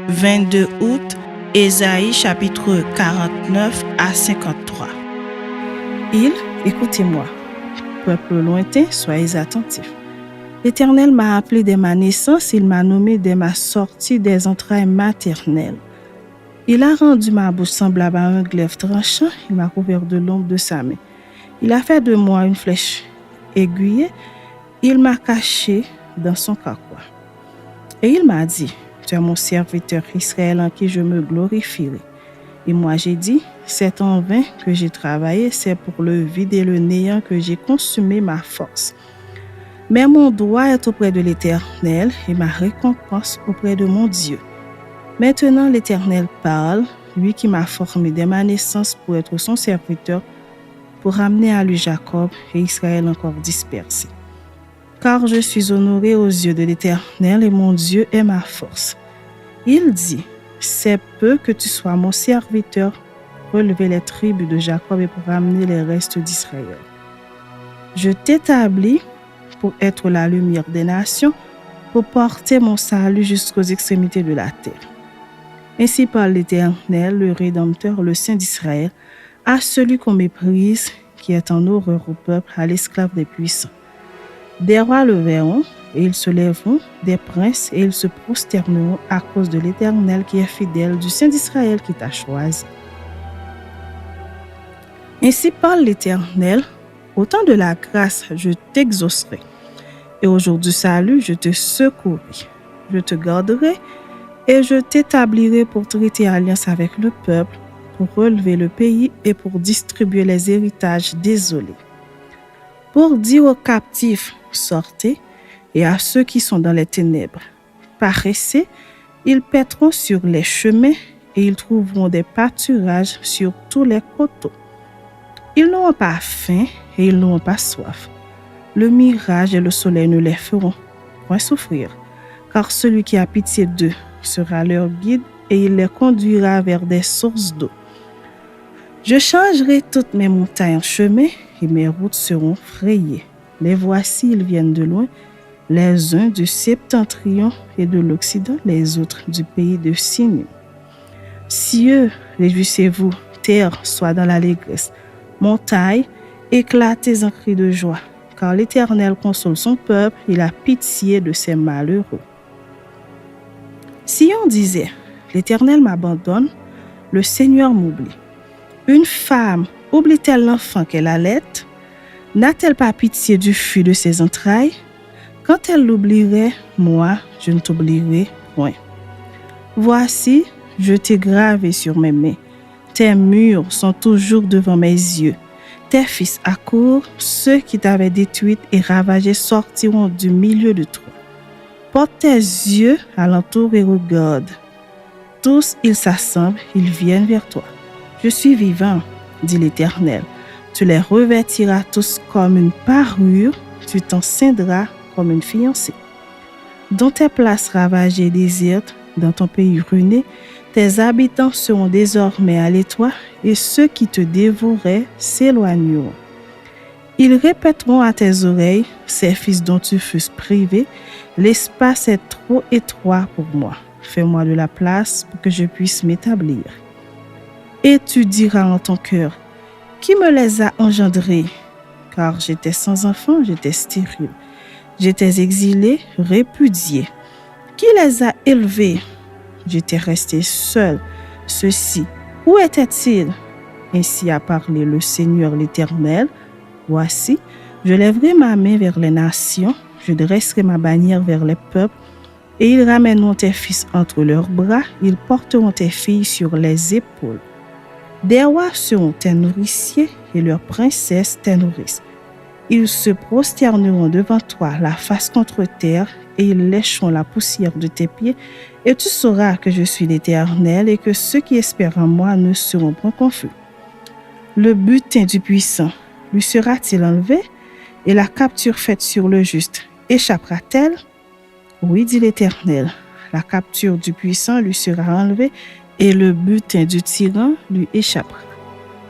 22 août, Ésaïe chapitre 49 à 53. Écoutez-moi, peuple lointain, soyez attentifs. L'Éternel m'a appelé dès ma naissance, il m'a nommé dès ma sortie des entrailles maternelles. Il a rendu ma bouche semblable à un glaive tranchant, il m'a couvert de l'ombre de sa main. Il a fait de moi une flèche aiguillée, il m'a caché dans son carquois. Et il m'a dit, tu es mon serviteur Israël en qui je me glorifierai. Et moi j'ai dit, c'est en vain que j'ai travaillé, c'est pour le vide et le néant que j'ai consumé ma force. Mais mon droit est auprès de l'Éternel et ma récompense auprès de mon Dieu. Maintenant l'Éternel parle, lui qui m'a formé dès ma naissance pour être son serviteur, pour ramener à lui Jacob et Israël encore dispersé. Car je suis honoré aux yeux de l'Éternel et mon Dieu est ma force. Il dit, c'est peu que tu sois mon serviteur, pour relever les tribus de Jacob et pour ramener les restes d'Israël. Je t'établis pour être la lumière des nations, pour porter mon salut jusqu'aux extrémités de la terre. Ainsi parle l'Éternel, le Rédempteur, le Saint d'Israël, à celui qu'on méprise, qui est en horreur au peuple, à l'esclave des puissants. Des rois le verront, et ils se lèveront, des princes, et ils se prosterneront à cause de l'Éternel qui est fidèle, du Saint d'Israël qui t'a choisi. Ainsi parle l'Éternel, au temps de la grâce, je t'exaucerai, et au jour du salut, je te secouerai. Je te garderai, et je t'établirai pour traiter alliance avec le peuple, pour relever le pays et pour distribuer les héritages désolés. Pour dire aux captifs, sortez, et à ceux qui sont dans les ténèbres, paraissez, ils paîtront sur les chemins et ils trouveront des pâturages sur tous les coteaux. Ils n'auront pas faim et ils n'auront pas soif. Le mirage et le soleil ne les feront point souffrir, car celui qui a pitié d'eux sera leur guide et il les conduira vers des sources d'eau. Je changerai toutes mes montagnes en chemin et mes routes seront frayées. Les voici, ils viennent de loin, les uns du septentrion et de l'Occident, les autres du pays de Signe. Cieux, réjouissez-vous, terre, sois dans l'allégresse. Montagnes, éclatez en cris de joie, car l'Éternel console son peuple, il a pitié de ses malheureux. Si on disait, l'Éternel m'abandonne, le Seigneur m'oublie. Une femme oublie-t-elle l'enfant qu'elle allait? N'a-t-elle pas pitié du fruit de ses entrailles? Quand elle l'oublierait, moi, je ne t'oublierai point. Voici, je t'ai gravé sur mes mains. Tes murs sont toujours devant mes yeux. Tes fils accourent, ceux qui t'avaient détruite et ravagée sortiront du milieu de toi. Porte tes yeux alentour et regarde. Tous, ils s'assemblent, ils viennent vers toi. Je suis vivant, dit l'Éternel. Tu les revêtiras tous comme une parure, tu t'en ceindras comme une fiancée. Dans tes places ravagées et désertes, dans ton pays ruiné, tes habitants seront désormais à l'étroit et ceux qui te dévoraient s'éloigneront. Ils répéteront à tes oreilles, ces fils dont tu fus privé, l'espace est trop étroit pour moi. Fais-moi de la place pour que je puisse m'établir. Et tu diras en ton cœur, qui me les a engendrés? Car j'étais sans enfant, j'étais stérile. J'étais exilé, répudié. Qui les a élevés? J'étais resté seul. Ceux-ci, où étaient-ils? Ainsi a parlé le Seigneur l'Éternel. Voici, je lèverai ma main vers les nations, je dresserai ma bannière vers les peuples, et ils ramèneront tes fils entre leurs bras, ils porteront tes filles sur les épaules. Des rois seront tes nourriciers et leurs princesses tes nourrices. Ils se prosterneront devant toi, la face contre terre, et ils lécheront la poussière de tes pieds, et tu sauras que je suis l'Éternel et que ceux qui espèrent en moi ne seront point confus. Le butin du puissant lui sera-t-il enlevé, et la capture faite sur le juste échappera-t-elle? Oui, dit l'Éternel, la capture du puissant lui sera enlevée, et le butin du tyran lui échappera.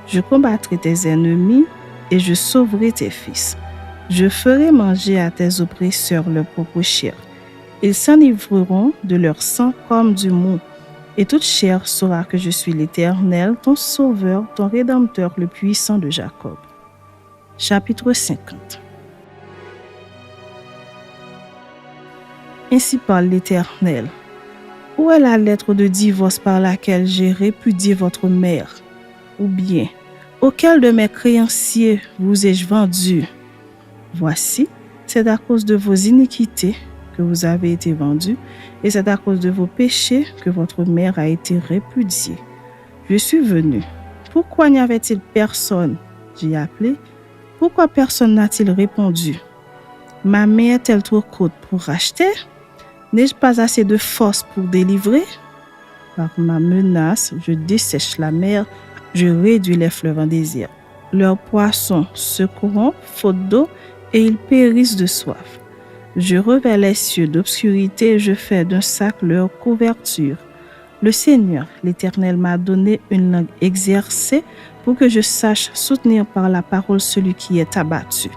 Je combattrai tes ennemis et je sauverai tes fils. Je ferai manger à tes oppresseurs leur propre chair. Ils s'enivreront de leur sang comme du mou. Et toute chair saura que je suis l'Éternel, ton Sauveur, ton Rédempteur, le puissant de Jacob. Chapitre 50. Ainsi parle l'Éternel. Où est la lettre de divorce par laquelle j'ai répudié votre mère? Ou bien, auquel de mes créanciers vous ai-je vendu? Voici, c'est à cause de vos iniquités que vous avez été vendus, et c'est à cause de vos péchés que votre mère a été répudiée. Je suis venu. Pourquoi n'y avait-il personne? J'ai appelé. Pourquoi personne n'a-t-il répondu? Ma main est-elle trop courte pour racheter? N'ai-je pas assez de force pour délivrer? Par ma menace, je dessèche la mer, je réduis les fleuves en désert. Leurs poissons se corrompent faute d'eau et ils périssent de soif. Je revêts les cieux d'obscurité et je fais d'un sac leur couverture. Le Seigneur, l'Éternel, m'a donné une langue exercée pour que je sache soutenir par la parole celui qui est abattu.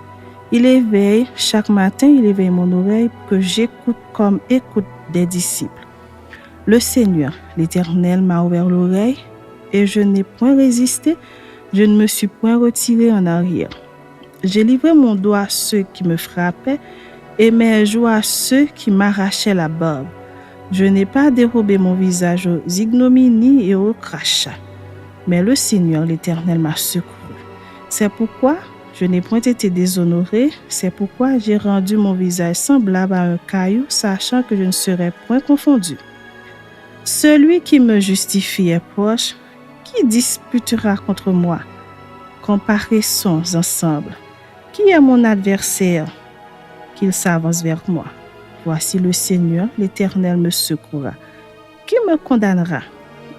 Il éveille, chaque matin, il éveille mon oreille pour que j'écoute comme écoute des disciples. Le Seigneur, l'Éternel, m'a ouvert l'oreille et je n'ai point résisté, je ne me suis point retiré en arrière. J'ai livré mon doigt à ceux qui me frappaient et mes joues à ceux qui m'arrachaient la barbe. Je n'ai pas dérobé mon visage aux ignominies et aux crachats. Mais le Seigneur, l'Éternel, m'a secouru. C'est pourquoi je n'ai point été déshonoré, c'est pourquoi j'ai rendu mon visage semblable à un caillou, sachant que je ne serai point confondu. Celui qui me justifie est proche, qui disputera contre moi? Comparaissons ensemble. Qui est mon adversaire? Qu'il s'avance vers moi. Voici le Seigneur, l'Éternel me secourra. Qui me condamnera?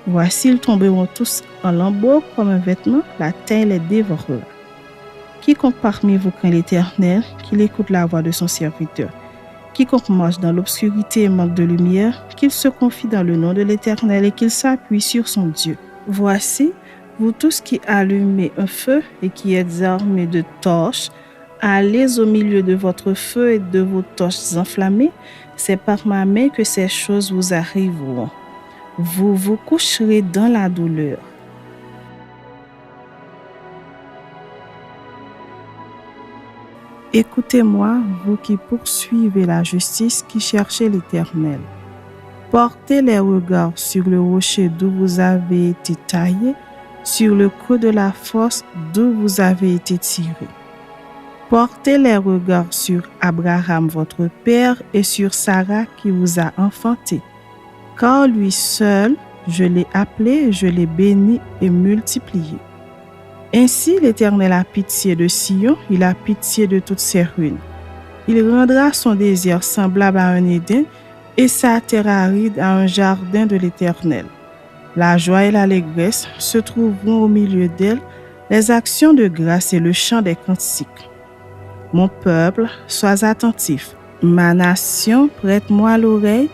Voici, ils tomberont tous en lambeaux comme un vêtement, la terre les dévorera. Quiconque parmi vous craint l'Éternel, qu'il écoute la voix de son serviteur. Quiconque marche dans l'obscurité et manque de lumière, qu'il se confie dans le nom de l'Éternel et qu'il s'appuie sur son Dieu. Voici, vous tous qui allumez un feu et qui êtes armés de torches, allez au milieu de votre feu et de vos torches enflammées, c'est par ma main que ces choses vous arriveront. Vous vous coucherez dans la douleur. Écoutez-moi, vous qui poursuivez la justice, qui cherchez l'Éternel. Portez les regards sur le rocher d'où vous avez été taillé, sur le creux de la fosse d'où vous avez été tiré. Portez les regards sur Abraham votre père et sur Sarah qui vous a enfanté. Car lui seul, je l'ai appelé, je l'ai béni et multiplié. Ainsi l'Éternel a pitié de Sion, il a pitié de toutes ses ruines. Il rendra son désert semblable à un Éden et sa terre aride à un jardin de l'Éternel. La joie et l'allégresse se trouveront au milieu d'elle, les actions de grâce et le chant des cantiques. Mon peuple, sois attentif. Ma nation, prête-moi l'oreille,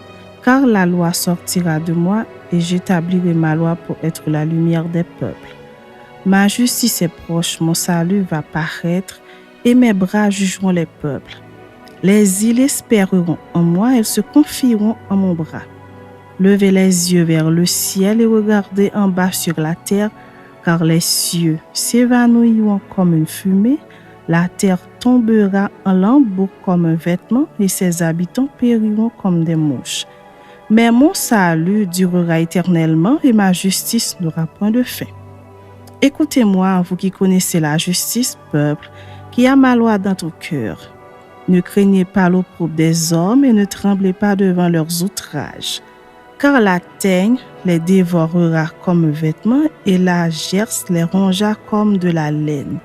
car la loi sortira de moi et j'établirai ma loi pour être la lumière des peuples. Ma justice est proche, mon salut va paraître et mes bras jugeront les peuples. Les îles espéreront en moi, elles se confieront en mon bras. Levez les yeux vers le ciel et regardez en bas sur la terre, car les cieux s'évanouiront comme une fumée, la terre tombera en lambeaux comme un vêtement et ses habitants périront comme des mouches. Mais mon salut durera éternellement et ma justice n'aura point de fin. Écoutez-moi, vous qui connaissez la justice, peuple, qui a ma loi dans ton cœur. Ne craignez pas l'opprobre des hommes et ne tremblez pas devant leurs outrages. Car la teigne les dévorera comme un vêtement et la gerce les rongera comme de la laine.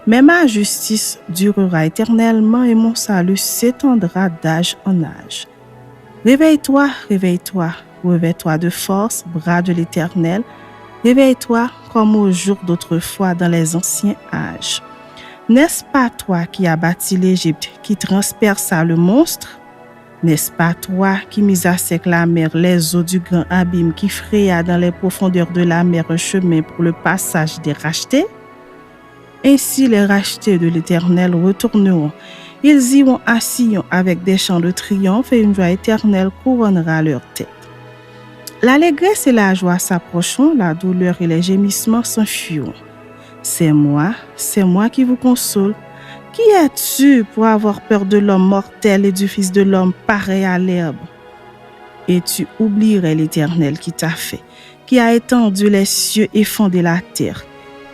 Mais ma justice durera éternellement et mon salut s'étendra d'âge en âge. Réveille-toi, réveille-toi, revêt-toi de force, bras de l'Éternel. Réveille-toi comme au jour d'autrefois dans les anciens âges. N'est-ce pas toi qui as bâti l'Égypte, qui transperça le monstre? N'est-ce pas toi qui mis à sec la mer, les eaux du grand abîme, qui fraya dans les profondeurs de la mer un chemin pour le passage des rachetés? Ainsi les rachetés de l'Éternel retourneront. Ils iront à Sion avec des chants de triomphe et une joie éternelle couronnera leur tête. L'allégresse et la joie s'approcheront, la douleur et les gémissements s'enfuiront. C'est moi qui vous console. Qui es-tu pour avoir peur de l'homme mortel et du Fils de l'homme pareil à l'herbe? Et tu oublierais l'Éternel qui t'a fait, qui a étendu les cieux et fondé la terre.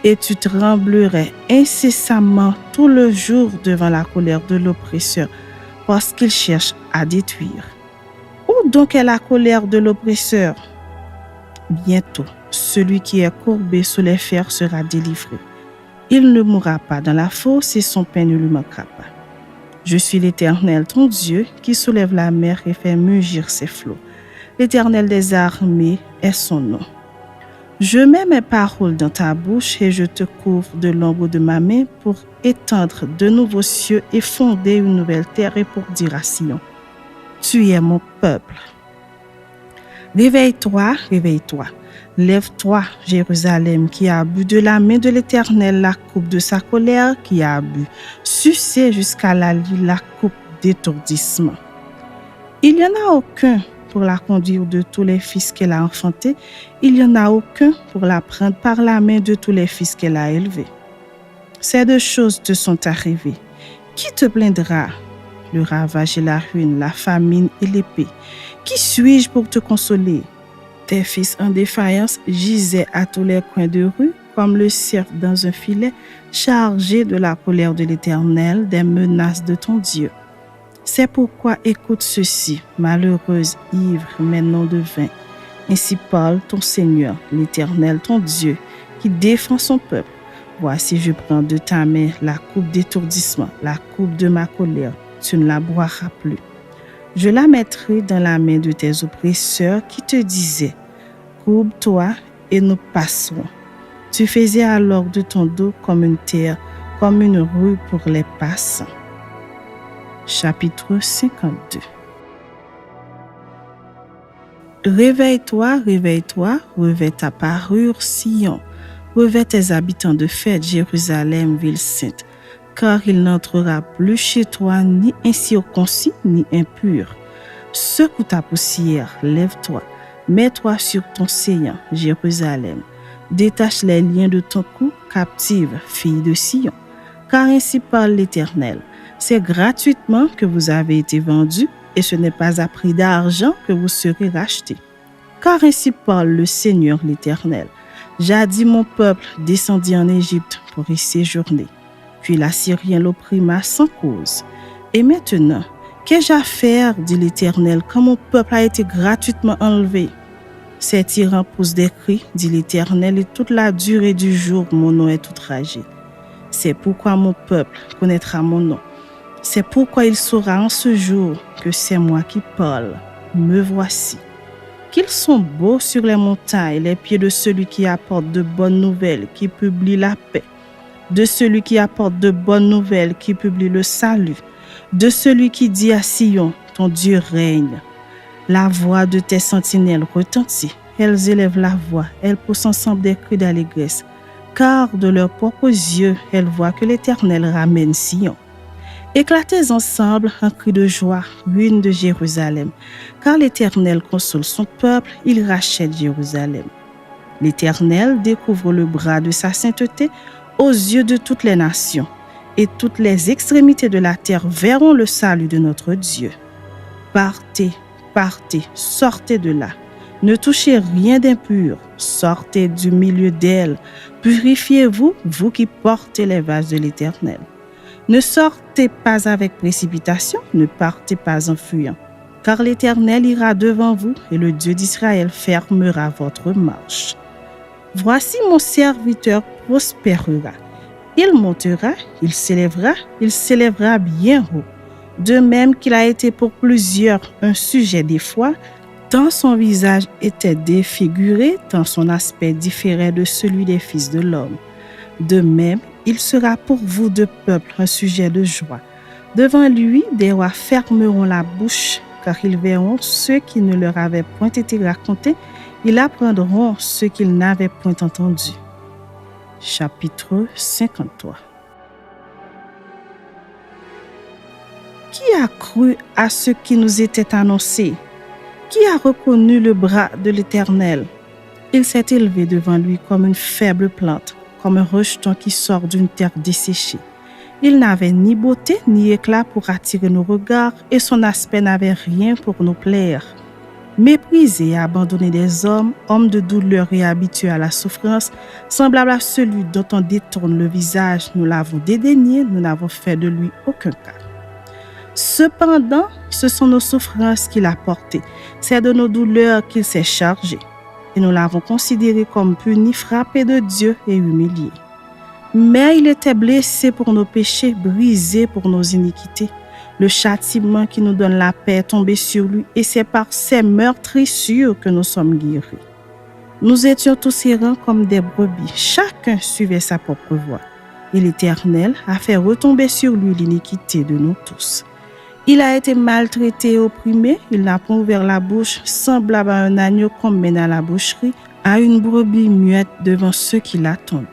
Et tu tremblerais incessamment tout le jour devant la colère de l'oppresseur, parce qu'il cherche à détruire. Où donc est la colère de l'oppresseur? Bientôt, celui qui est courbé sous les fers sera délivré. Il ne mourra pas dans la fosse et son pain ne lui manquera pas. Je suis l'Éternel, ton Dieu, qui soulève la mer et fait mugir ses flots. L'Éternel des armées est son nom. Je mets mes paroles dans ta bouche et je te couvre de l'ombre de ma main pour étendre de nouveaux cieux et fonder une nouvelle terre et pour dire à Sion, tu es mon peuple. Réveille-toi, réveille-toi. Lève-toi, Jérusalem, qui a bu de la main de l'Éternel la coupe de sa colère, qui a bu, sucé jusqu'à la lie la coupe d'étourdissement. Il n'y en a aucun pour la conduire de tous les fils qu'elle a enfantés, il n'y en a aucun pour la prendre par la main de tous les fils qu'elle a élevés. Ces deux choses te sont arrivées. Qui te plaindra? Le ravage et la ruine, la famine et l'épée. Qui suis-je pour te consoler? Tes fils en défaillance gisaient à tous les coins de rue, comme le cerf dans un filet, chargé de la colère de l'Éternel, des menaces de ton Dieu. C'est pourquoi écoute ceci, malheureuse, ivre, mais non de vin. Ainsi parle ton Seigneur, l'Éternel, ton Dieu, qui défend son peuple. Voici, je prends de ta main la coupe d'étourdissement, la coupe de ma colère. Tu ne la boiras plus. Je la mettrai dans la main de tes oppresseurs qui te disaient, courbe-toi et nous passerons. Tu faisais alors de ton dos comme une terre, comme une rue pour les passants. Chapitre 52. Réveille-toi, réveille-toi, revêt ta parure, Sion. Revêt tes habitants de fête, Jérusalem, ville sainte. Car il n'entrera plus chez toi ni incirconcis ni impur. Secoue ta poussière, lève-toi, mets-toi sur ton séant, Jérusalem. Détache les liens de ton cou, captive, fille de Sion. Car ainsi parle l'Éternel. C'est gratuitement que vous avez été vendus, et ce n'est pas à prix d'argent que vous serez rachetés. Car ainsi parle le Seigneur l'Éternel. Jadis mon peuple descendit en Égypte pour y séjourner. Puis l'Assyrien l'opprima sans cause. Et maintenant, qu'ai-je à faire, dit l'Éternel, quand mon peuple a été gratuitement enlevé? Ces tyrans poussent des cris, dit l'Éternel, et toute la durée du jour, mon nom est outragé. C'est pourquoi mon peuple connaîtra mon nom. C'est pourquoi il saura en ce jour que c'est moi qui parle. Me voici. Qu'ils sont beaux sur les montagnes, les pieds de celui qui apporte de bonnes nouvelles, qui publie la paix. De celui qui apporte de bonnes nouvelles, qui publie le salut, de celui qui dit à Sion, ton Dieu règne. La voix de tes sentinelles retentit, elles élèvent la voix, elles poussent ensemble des cris d'allégresse, car de leurs propres yeux, elles voient que l'Éternel ramène Sion. Éclatez ensemble un cri de joie, ruine de Jérusalem, car l'Éternel console son peuple, il rachète Jérusalem. L'Éternel découvre le bras de sa sainteté aux yeux de toutes les nations, et toutes les extrémités de la terre verront le salut de notre Dieu. Partez, partez, sortez de là. Ne touchez rien d'impur, sortez du milieu d'elle. Purifiez-vous, vous qui portez les vases de l'Éternel. Ne sortez pas avec précipitation, ne partez pas en fuyant, car l'Éternel ira devant vous et le Dieu d'Israël fermera votre marche. Voici mon serviteur prospérera. Il montera, il s'élèvera bien haut. De même qu'il a été pour plusieurs un sujet d'effroi, tant son visage était défiguré, tant son aspect différait de celui des fils de l'homme. De même, il sera pour vous de peuple un sujet de joie. Devant lui, des rois fermeront la bouche, car ils verront ce qui ne leur avait point été raconté, ils apprendront ce qu'ils n'avaient point entendu. Chapitre 53. Qui a cru à ce qui nous était annoncé? qui a reconnu le bras de l'Éternel? Il s'est élevé devant lui comme une faible plante, comme un rejeton qui sort d'une terre desséchée. Il n'avait ni beauté ni éclat pour attirer nos regards et son aspect n'avait rien pour nous plaire. Méprisé et abandonné des hommes, homme de douleur et habitué à la souffrance, semblable à celui dont on détourne le visage, nous l'avons dédaigné, nous n'avons fait de lui aucun cas. Cependant, ce sont nos souffrances qu'il a portées, c'est de nos douleurs qu'il s'est chargé, et nous l'avons considéré comme puni, frappé de Dieu et humilié. Mais il était blessé pour nos péchés, brisé pour nos iniquités. Le châtiment qui nous donne la paix est tombé sur lui et c'est par ses meurtrissures que nous sommes guéris. Nous étions tous errants comme des brebis, chacun suivait sa propre voie. Et l'Éternel a fait retomber sur lui l'iniquité de nous tous. Il a été maltraité et opprimé, il n'a pas ouvert la bouche, semblable à un agneau qu'on mène à la boucherie, à une brebis muette devant ceux qui l'attendent.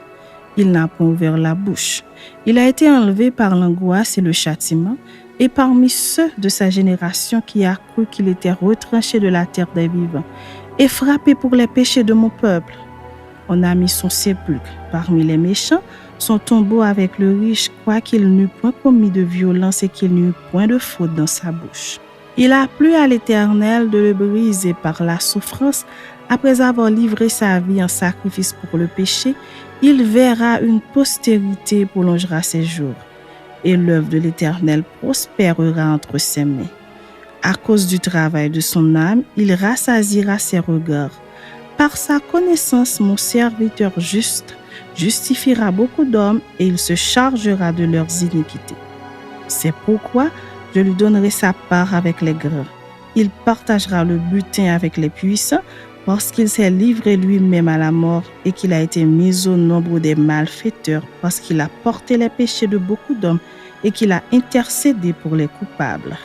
Il n'a pas ouvert la bouche. Il a été enlevé par l'angoisse et le châtiment, et parmi ceux de sa génération qui a cru qu'il était retranché de la terre des vivants, et frappé pour les péchés de mon peuple. On a mis son sépulcre parmi les méchants, son tombeau avec le riche, quoiqu'il n'eût point commis de violence et qu'il n'eût point de faute dans sa bouche. Il a plu à l'Éternel de le briser par la souffrance. Après avoir livré sa vie en sacrifice pour le péché, il verra une postérité prolongera ses jours, et l'œuvre de l'Éternel prospérera entre ses mains. À cause du travail de son âme, il rassasiera ses regards. Par sa connaissance, mon serviteur juste justifiera beaucoup d'hommes et il se chargera de leurs iniquités. C'est pourquoi je lui donnerai sa part avec les grands. Il partagera le butin avec les puissants parce qu'il s'est livré lui-même à la mort et qu'il a été mis au nombre des malfaiteurs parce qu'il a porté les péchés de beaucoup d'hommes et qu'il a intercédé pour les coupables.